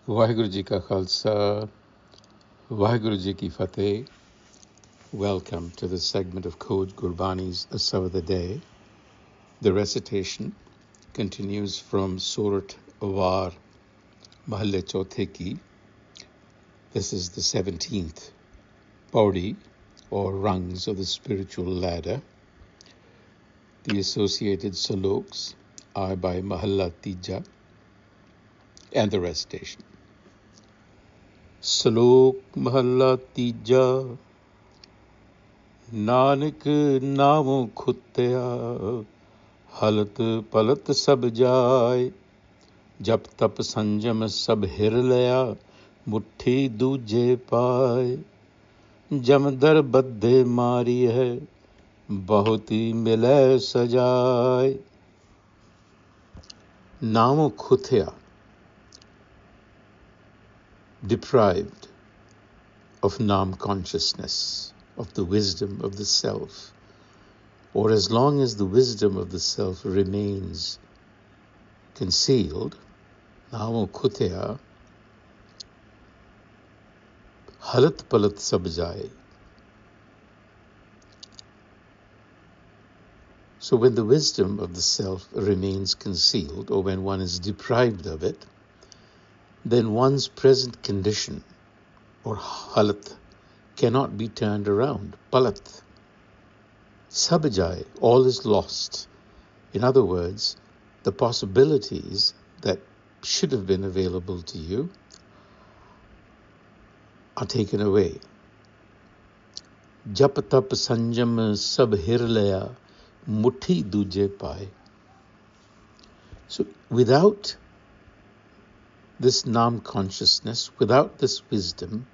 Vaheguru Ji Ka Khalsa, Vaheguru Ji Ki Fateh. Welcome to the segment of Code Gurbani's a-sabad-a-day. The recitation continues from Surat Awar, Mahalle Chauthe Ki. This is the 17th paudi, or rungs of the spiritual ladder. The associated saloks are by Mahalla Tija and the recitation. Salok Mahalla Tija, Nanak Navahu Ghuthia, Halat palat sab jaay, Jap tap sanjam sab hir laya, Mutti duje paay, Jam dar badde mari hai, Bahuti mile sajaay. Navahu Ghuthia, deprived of Nam consciousness, of the wisdom of the self, or as long as the wisdom of the self remains concealed, Navahu Ghuthia, halat palat sab jaay. So when the wisdom of the self remains concealed, or when one is deprived of it, then one's present condition, or halat, cannot be turned around. Palat. Sab jaay, all is lost. In other words, the possibilities that should have been available to you are taken away. Jap tap sanjam sab hir laya, muthi duje paay. So without this Nam consciousness, without this wisdom,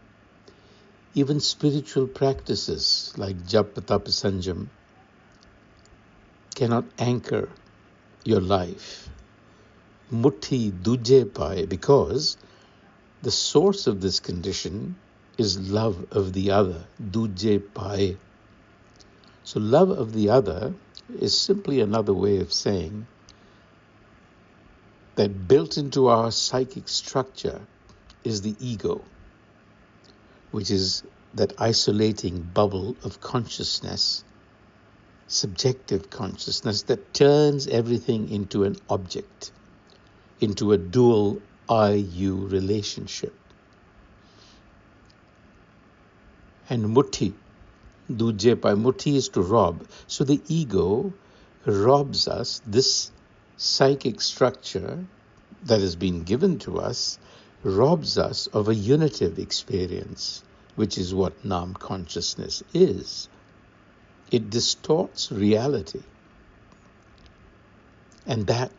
even spiritual practices like jap tap sanjam cannot anchor your life. Mutti duje paay, because the source of this condition is love of the other. Duje paay. So love of the other is simply another way of saying that built into our psychic structure is the ego, which is that isolating bubble of consciousness, subjective consciousness, that turns everything into an object, into a dual I-you relationship. And mutti, duje paay, mutti is to rob. So the ego robs us, this psychic structure that has been given to us, robs us of a unitive experience, which is what Nam consciousness is. It distorts reality. And that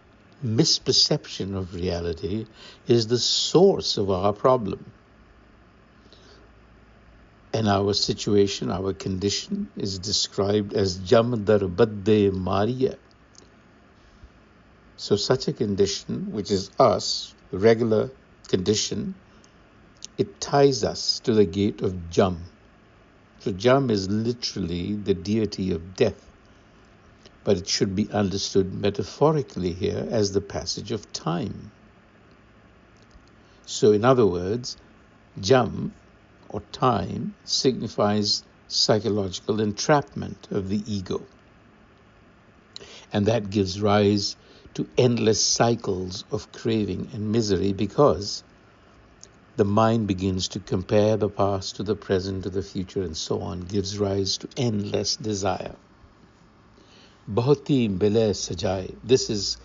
misperception of reality is the source of our problem. And our situation, our condition, is described as jam dar badde mariya. So such a condition, which is us, the regular condition, it ties us to the gate of Jam. So Jam is literally the deity of death, but it should be understood metaphorically here as the passage of time. So in other words, Jam, or time, signifies psychological entrapment of the ego. And that gives rise to endless cycles of craving and misery, because the mind begins to compare the past to the present, to the future, and so on, gives rise to endless desire. Bahoti bile sajai. This is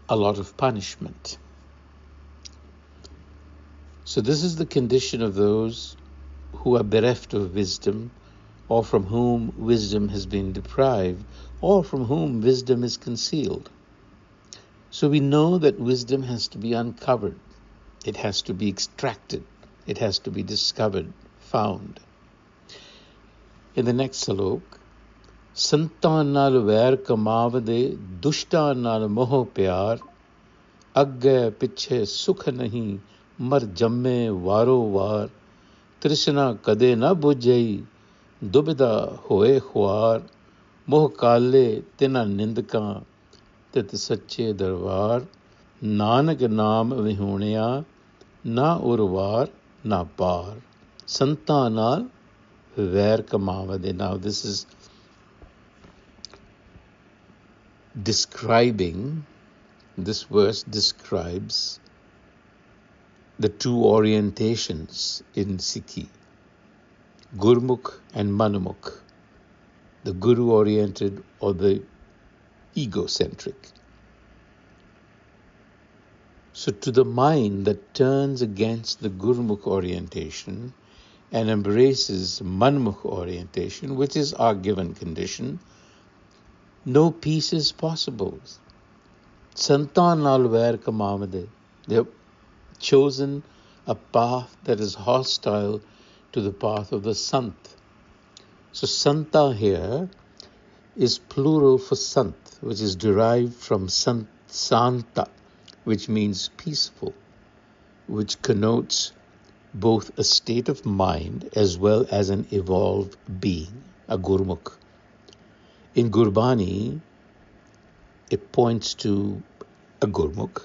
a lot of punishment. So this is the condition of those who are bereft of wisdom, or from whom wisdom has been deprived, or from whom wisdom is concealed. So we know that wisdom has to be uncovered. It has to be extracted. It has to be discovered, found. In the next salok, Santan nal vair kamavade, dushta nal moh pyar, agge piche sukh nahi, mar jamme waro var, trishna kade na bujai, dubida hoye khwar, moh kaale tina nindka, tit sache darbar, Nanak Nam Vihunaya Na Urvar Na Par Santanal Vair Kamavade. Now this is describing, this verse describes the two orientations in Sikhi, Gurmukh and Manmukh, the Guru-oriented or the egocentric. So to the mind that turns against the Gurmukh orientation and embraces Manmukh orientation, which is our given condition, no peace is possible. Santan alvair kamavade. They have chosen a path that is hostile to the path of the Sant. So Santa here is plural for Sant, which is derived from Santa, which means peaceful, which connotes both a state of mind as well as an evolved being, a Gurmukh. In Gurbani, it points to a Gurmukh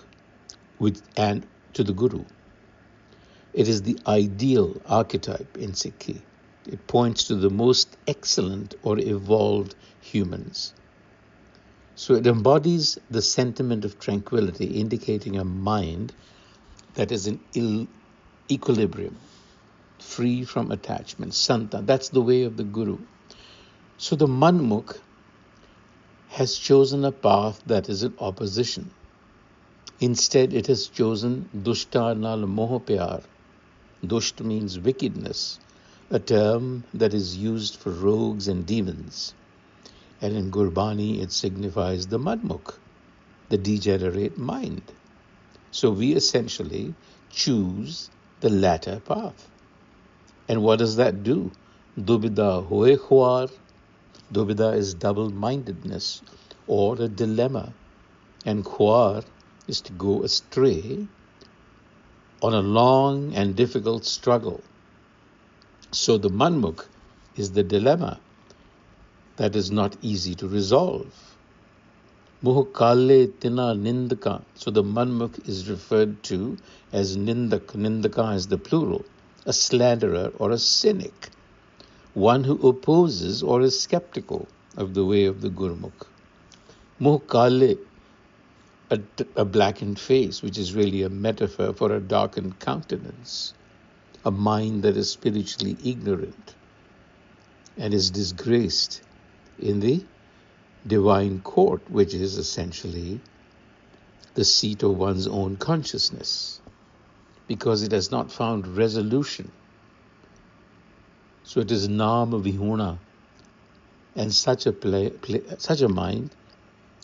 and to the Guru. It is the ideal archetype in Sikhi. It points to the most excellent or evolved humans. So it embodies the sentiment of tranquility, indicating a mind that is in equilibrium, free from attachment. Santa, that's the way of the Guru. So the Manmukh has chosen a path that is in opposition. Instead, it has chosen Dushta Nal Moh Pyar. Dusht means wickedness, a term that is used for rogues and demons. And in Gurbani, it signifies the Manmukh, the degenerate mind. So we essentially choose the latter path. And what does that do? Dubida hoye khwar. Dubida is double-mindedness or a dilemma. And khwar is to go astray on a long and difficult struggle. So the Manmukh is the dilemma that is not easy to resolve. Moh kale tina nindaka. So the Manmukh is referred to as nindak. Nindaka is the plural, a slanderer or a cynic, one who opposes or is skeptical of the way of the Gurmukh. Moh kale, a blackened face, which is really a metaphor for a darkened countenance, a mind that is spiritually ignorant and is disgraced in the divine court, which is essentially the seat of one's own consciousness, because it has not found resolution. So it is Nama Vihuna, and such a mind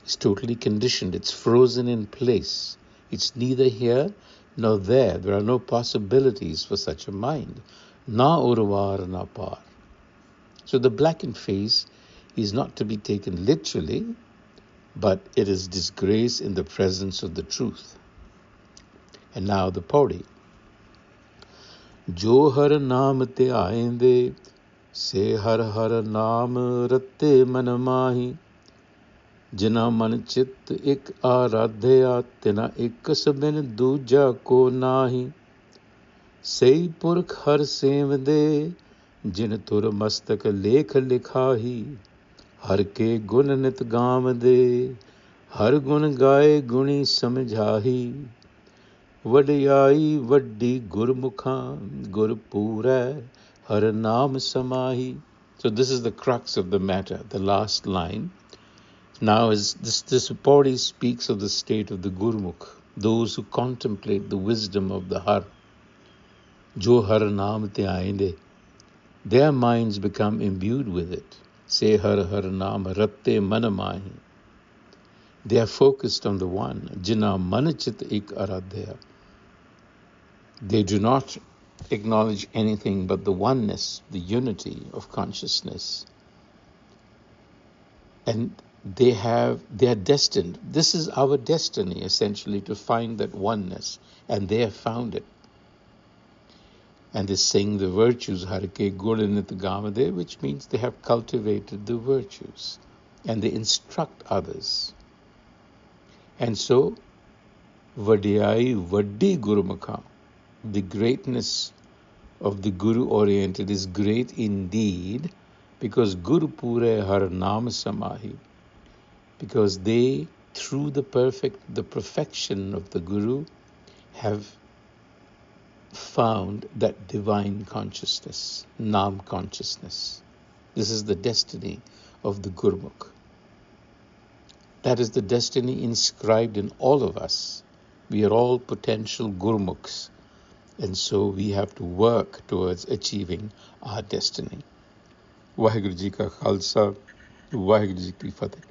is totally conditioned. It's frozen in place. It's neither here nor there. There are no possibilities for such a mind. Na urvar na par. So the blackened face is not to be taken literally, but it is disgrace in the presence of the truth. And now the Pauri. Jo har naam te aayende, se har har naam ratte man mahi. Jina man chit ik aradhya, tina ikas bin duja ko nahi. Sei purkh har sevde, jin tur mastak lekh likhahi. Har ke gun nit gaamde, har gun gaye guni samjhahi. Vadiyai vaddi gurmukha, gurpura, har naam samahi. So this is the crux of the matter, the last line. Now is this Pauri speaks of the state of the Gurmukh, those who contemplate the wisdom of the Har. Jo har naam te aayende. Their minds become imbued with it. Se har har naam ratte man mahi. They are focused on the one. Jina man chit ik aradhya. They do not acknowledge anything but the oneness, the unity of consciousness. And they are destined. This is our destiny, essentially, to find that oneness. And they have found it. And they sing the virtues, Harike Gulanit Gamade, which means they have cultivated the virtues. And they instruct others. And so, Vadiyai Vaddi Gurumukha. The greatness of the Guru oriented is great indeed, because Guru Pure Har Naam Samahi, because they, through the perfection of the Guru, have found that divine consciousness, Naam consciousness. This is the destiny of the Gurmukh. That is the destiny inscribed in all of us. We are all potential Gurmukhs, and so we have to work towards achieving our destiny. Waheguru Ji Ka Khalsa, Waheguru Ji Ki Fateh.